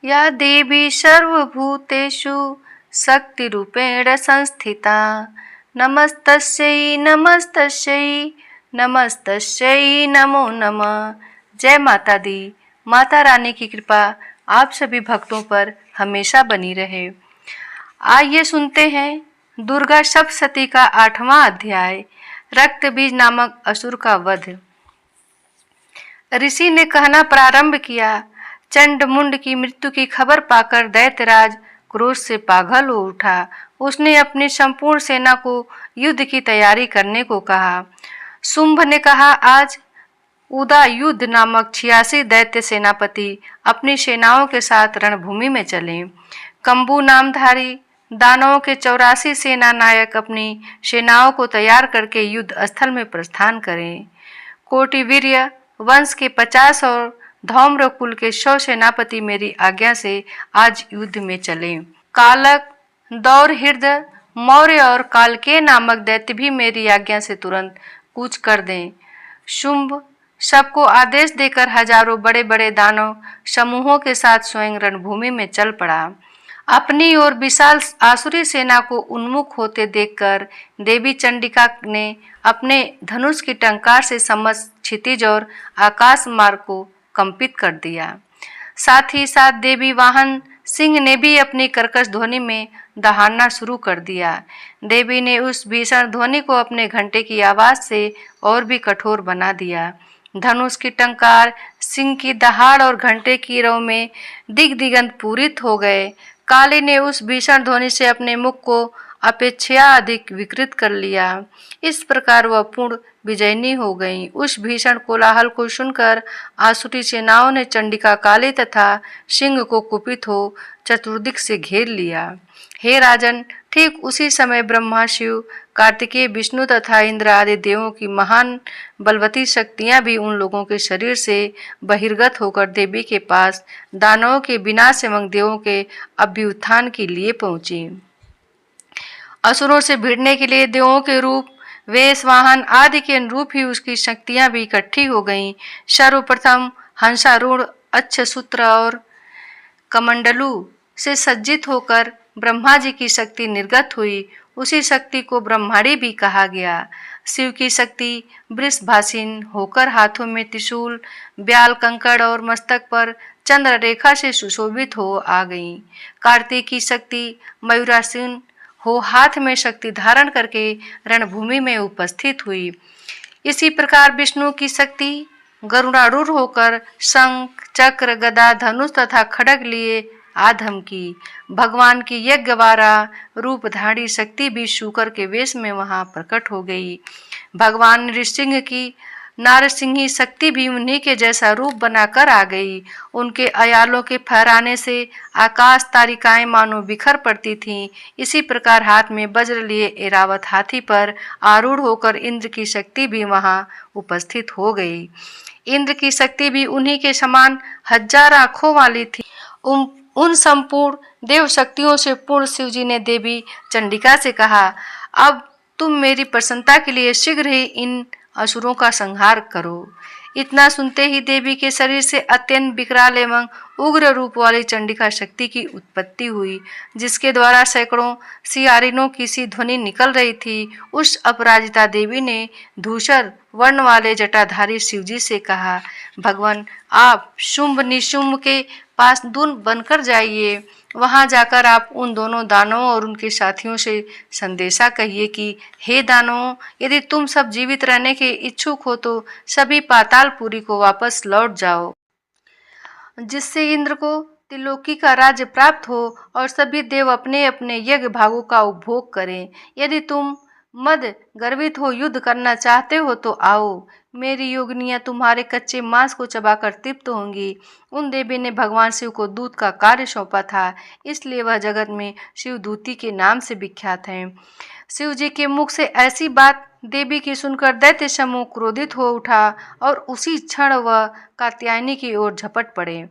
या देवी सर्वभूतेषु शक्तिरूपेण संस्थिता नमस्तस्यै नमस्तस्यै नमस्तस्यै नमो नमः। जय माता दी। माता रानी की कृपा आप सभी भक्तों पर हमेशा बनी रहे। आइए सुनते हैं दुर्गा सप्तशती का 8वां अध्याय, रक्त बीज नामक असुर का वध। ऋषि ने कहना प्रारंभ किया। चंड मुंड की मृत्यु की खबर पाकर दैत्यराज क्रोध से पागल हो उठा। उसने अपनी संपूर्ण सेना को युद्ध की तैयारी करने को कहा। शुंभ ने कहा, आज उदा युद्ध नामक 86 दैत्य सेनापति अपनी सेनाओं के साथ रणभूमि में चले। कंबू नामधारी दानवों के 84 सेना नायक अपनी सेनाओं को तैयार करके युद्ध स्थल में प्रस्थान करें। कोटिवीर्य वंश के 50 और धौम्र कुल के 100 सेनापति मेरी आज्ञा से आज युद्ध में चले। कालक, दौरहृद, मौर्य और कालकेय नामक दैत्य भी मेरी आज्ञा से तुरंत कूच कर दें। शुंभ सबको आदेश देकर हजारों बड़े बड़े दानव समूहों के साथ स्वयं रणभूमि में चल पड़ा। अपनी ओर विशाल आसुरी सेना को उन्मुख होते देखकर देवी चंडिका ने अपने धनुष की टंकार से समस्त क्षितिज और आकाश मार्ग को कंपित कर दिया। साथ ही साथ देवी वाहन सिंह ने भी अपनी कर्कश ध्वनि में दहाड़ना शुरू कर दिया। देवी ने उस भीषण ध्वनि को अपने घंटे की आवाज से और भी कठोर बना दिया। धनुष की टंकार, सिंह की दहाड़ और घंटे की रव में दिग्दिगंत पूरित हो गए। काली ने उस भीषण ध्वनि से अपने मुख को अपेक्षा अधिक विकृत कर लिया। इस प्रकार वह पूर्ण विजयनी हो गई। उस भीषण कोलाहल को सुनकर आसुरी सेनाओं ने चंडिका, काली तथा सिंह को कुपित हो चतुर्दिक से घेर लिया। हे राजन, ठीक उसी समय ब्रह्मा, शिव, कार्तिकेय, विष्णु तथा इंद्र आदि देवों की महान बलवती शक्तियां भी उन लोगों के शरीर से बहिर्गत होकर देवी के पास दानवों के विनाश एवं देवों के अभ्युत्थान के लिए पहुंची। असुरों से भिड़ने के लिए देवों के रूप, वेश, वाहन आदि के अनुरूप ही उसकी शक्तियां भी इकट्ठी हो गईं। सर्वप्रथम हंसारूढ़ अक्षसूत्र और कमंडलू से सज्जित होकर ब्रह्मा जी की शक्ति निर्गत हुई। उसी शक्ति को ब्रह्माणी भी कहा गया। शिव की शक्ति वृषभासीन होकर हाथों में त्रिशूल, ब्याल, कंकड़ और मस्तक पर चंद्र रेखा से सुशोभित हो आ गई। कार्तिक की शक्ति मयूरासीन हो हाथ में शक्ति धारण करके रणभूमि में उपस्थित हुई। इसी प्रकार विष्णु की शक्ति गरुड़ारूढ़ होकर शंख, चक्र, गदा, धनुष तथा खड्ग लिए आधम की। भगवान की यज्ञवारा रूपधारी शक्ति भी शूकर के वेश में वहां प्रकट हो गई। भगवान नृसिंह की नारसिंही शक्ति भी उन्हीं के जैसा रूप बनाकर आ गई। उनके अयालों के फहराने से आकाश तारिकाएं मानो बिखर पड़ती थीं। इसी प्रकार हाथ में वज्र लिए ऐरावत हाथी पर आरूढ़ होकर इंद्र की शक्ति भी वहां उपस्थित हो गई। इंद्र की शक्ति भी उन्हीं के समान 1000 आंखों वाली थी। उन संपूर्ण देव शक्तियों से पूर्ण शिवजी ने देवी चंडिका से कहा, अब तुम मेरी प्रसन्नता के लिए शीघ्र ही इन असुरों का संहार करो। इतना सुनते ही देवी के शरीर से अत्यंत विकराल एवं उग्र रूप वाली चंडिका शक्ति की उत्पत्ति हुई, जिसके द्वारा सैकड़ों सियारिनों की सी ध्वनि निकल रही थी। उस अपराजिता देवी ने धूसर वर्ण वाले जटाधारी शिवजी से कहा, भगवान, आप शुंभ निशुंभ के पास दूर बनकर जाइए। वहां जाकर आप उन दोनों दानवों और उनके साथियों से संदेशा कहिए कि हे दानवों, यदि तुम सब जीवित रहने के इच्छुक हो तो सभी पातालपुरी को वापस लौट जाओ, जिससे इंद्र को त्रिलोकी का राज्य प्राप्त हो और सभी देव अपने अपने यज्ञ भागों का उपभोग करें। यदि तुम मद गर्वित हो युद्ध करना चाहते हो तो आओ, मेरी योगिनियां तुम्हारे कच्चे मांस को चबाकर तृप्त होंगी। उन देवी ने भगवान शिव को दूत का कार्य सौंपा था, इसलिए वह जगत में शिवदूती के नाम से विख्यात हैं। शिव जी के मुख से ऐसी बात देवी की सुनकर दैत्य समूह क्रोधित हो उठा और उसी क्षण वह कात्यायनी की ओर झपट पड़े।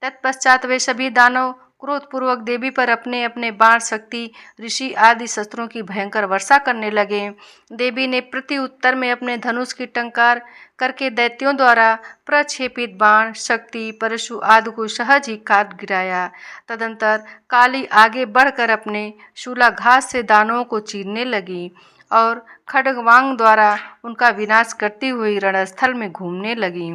तत्पश्चात वे सभी दानव क्रोधपूर्वक देवी पर अपने अपने बाण, शक्ति, ऋषि आदि शस्त्रों की भयंकर वर्षा करने लगे। देवी ने प्रति उत्तर में अपने धनुष की टंकार करके दैत्यों द्वारा प्रक्षेपित बाण, शक्ति, परशु आदि को सहज ही काट गिराया। तदंतर काली आगे बढ़कर अपने शूलाघात से दानवों को चीरने लगी और खड्गवांग द्वारा उनका विनाश करती हुई रणस्थल में घूमने लगी।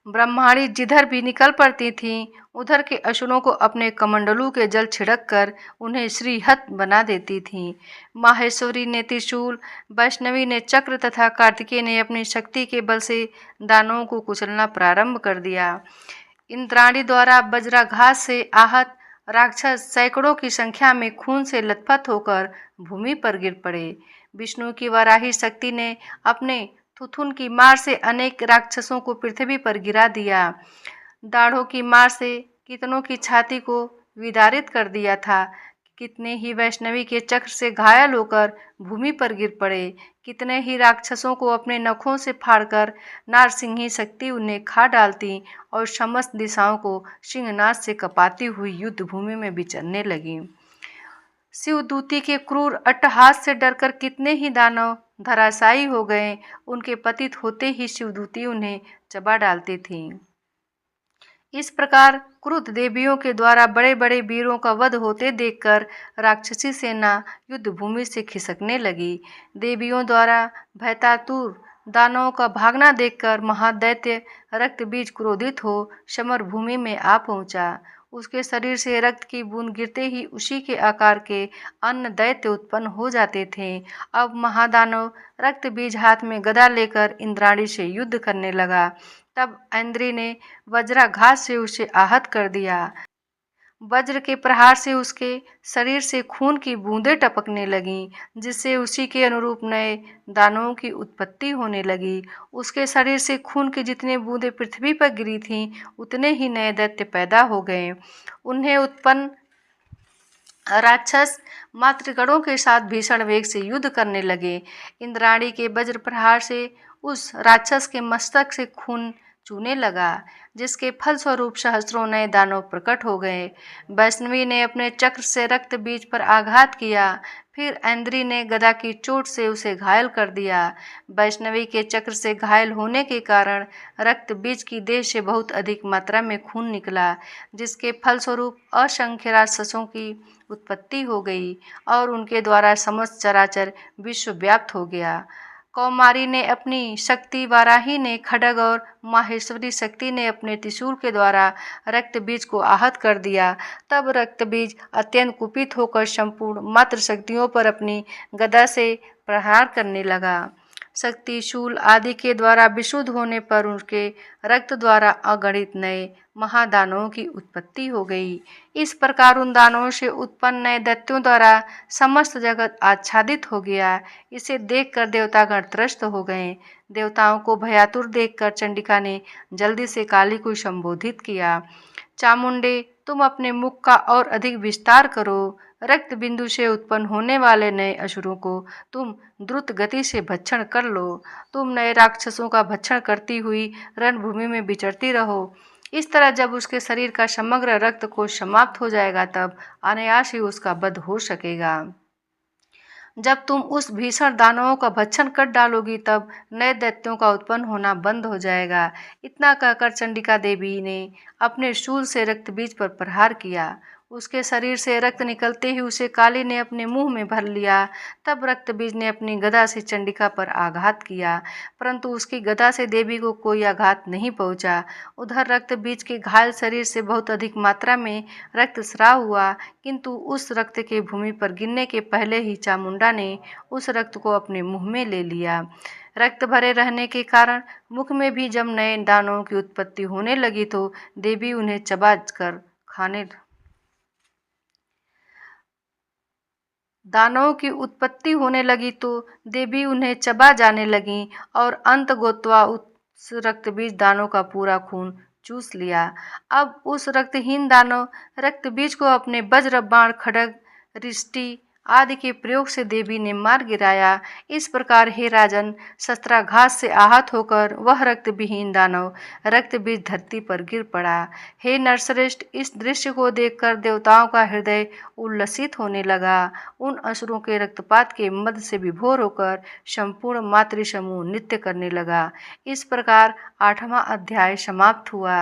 ब्रह्माणी जिधर भी निकल पड़ती थीं, उधर के असुरों को अपने कमंडलू के जल छिड़क कर उन्हें श्रीहत बना देती थीं। माहेश्वरी ने त्रिशूल, वैष्णवी ने चक्र तथा कार्तिकेय ने अपनी शक्ति के बल से दानवों को कुचलना प्रारंभ कर दिया। इंद्राणी द्वारा वज्राघात से आहत राक्षस सैकड़ों की संख्या में खून से लथपथ होकर भूमि पर गिर पड़े। विष्णु की वराही शक्ति ने अपने थुथुन की मार से अनेक राक्षसों को पृथ्वी पर गिरा दिया। दाढ़ों की मार से कितनों की छाती को विदारित कर दिया था। कितने ही वैष्णवी के चक्र से घायल होकर भूमि पर गिर पड़े। कितने ही राक्षसों को अपने नखों से फाड़कर नारसिंही शक्ति उन्हें खा डालती और समस्त दिशाओं को सिंहनाद से कपाती हुई युद्ध भूमि में विचरने लगी। शिवदूती के क्रूर अट्टहास से डरकर कितने ही दानव धराशायी हो गए। उनके पतित होते ही शिवदूती उन्हें चबा डालती थी। इस प्रकार क्रुद्ध देवियों के द्वारा बड़े बड़े वीरों का वध होते देखकर राक्षसी सेना युद्ध भूमि से खिसकने लगी। देवियों द्वारा भयतातुर दानवों का भागना देखकर महादैत्य रक्तबीज क्रोधित हो समर भूमि में आ पहुंचा। उसके शरीर से रक्त की बूंद गिरते ही उसी के आकार के अन्य दैत्य उत्पन्न हो जाते थे। अब महादानव रक्तबीज हाथ में गदा लेकर इंद्राणी से युद्ध करने लगा। तब ऐन्द्री ने वज्राघात से उसे आहत कर दिया। वज्र के प्रहार से उसके शरीर से खून की बूंदें टपकने लगीं, जिससे उसी के अनुरूप नए दानवों की उत्पत्ति होने लगी। उसके शरीर से खून की जितनी बूंदें पृथ्वी पर गिरी थीं, उतने ही नए दैत्य पैदा हो गए। उन्हें उत्पन्न राक्षस मातृगणों के साथ भीषण वेग से युद्ध करने लगे। इंद्राणी के वज्र प्रहार से उस राक्षस के मस्तक से खून चूने लगा, जिसके फलस्वरूप सहस्रों नए दानव प्रकट हो गए। वैष्णवी ने अपने चक्र से रक्त बीज पर आघात किया, फिर ऐन्द्री ने गदा की चोट से उसे घायल कर दिया। वैष्णवी के चक्र से घायल होने के कारण रक्त बीज की देह से बहुत अधिक मात्रा में खून निकला, जिसके फलस्वरूप असंख्य राक्षसों की उत्पत्ति हो गई और उनके द्वारा समस्त चराचर विश्व व्याप्त हो गया। कौमारी ने अपनी शक्ति, वाराही ने खड्ग और माहेश्वरी शक्ति ने अपने त्रिशूल के द्वारा रक्त बीज को आहत कर दिया। तब रक्त बीज अत्यंत कुपित होकर संपूर्ण मात्र शक्तियों पर अपनी गदा से प्रहार करने लगा। शक्ति, शूल आदि के द्वारा विशुद्ध होने पर उनके रक्त द्वारा अगणित नए महादानवों की उत्पत्ति हो गई। इस प्रकार उन दानवों से उत्पन्न नए दैत्यों द्वारा समस्त जगत आच्छादित हो गया। इसे देखकर देवतागण त्रस्त हो गए। देवताओं को भयातुर देखकर चंडिका ने जल्दी से काली को संबोधित किया। चामुंडे, तुम अपने मुख का और अधिक विस्तार करो। रक्त बिंदु से उत्पन्न होने वाले नए असुरों को तुम द्रुत गति से भक्षण कर लो। तुम नए राक्षसों का भक्षण करती हुई रणभूमि में विचरती रहो। इस तरह जब उसके शरीर का समग्र रक्त कोश समाप्त हो जाएगा, तब अनायास ही उसका वध हो सकेगा। जब तुम उस भीषण दानवों का भक्षण कर डालोगी, तब नए दैत्यों का उत्पन्न होना बंद हो जाएगा। इतना कहकर चंडिका देवी ने अपने शूल से रक्त बीज पर प्रहार किया। उसके शरीर से रक्त निकलते ही उसे काली ने अपने मुंह में भर लिया। तब रक्त बीज ने अपनी गदा से चंडिका पर आघात किया, परंतु उसकी गदा से देवी को कोई आघात नहीं पहुंचा। उधर रक्त बीज के घायल शरीर से बहुत अधिक मात्रा में रक्तस्राव हुआ, किंतु उस रक्त के भूमि पर गिरने के पहले ही चामुंडा ने उस रक्त को अपने मुंह में ले लिया। रक्त भरे रहने के कारण मुख में भी जब नए दानवों की उत्पत्ति होने लगी, तो देवी उन्हें चबा कर खाने दानवों की उत्पत्ति होने लगी तो देवी उन्हें चबा जाने लगीं और अंत गोत्वा उस रक्तबीज दानव का पूरा खून चूस लिया। अब उस रक्तहीन दानव रक्तबीज को अपने वज्र, बाण, खड्ग, रिष्टि आदि के प्रयोग से देवी ने मार गिराया। इस प्रकार हे राजन, शस्त्राघात से आहत होकर वह रक्त विहीन दानव रक्त बीज धरती पर गिर पड़ा। हे नरश्रेष्ठ, इस दृश्य को देखकर देवताओं का हृदय उल्लसित होने लगा। उन असुरों के रक्तपात के मद से विभोर होकर संपूर्ण मातृ समूह नृत्य करने लगा। इस प्रकार 8वां अध्याय समाप्त हुआ।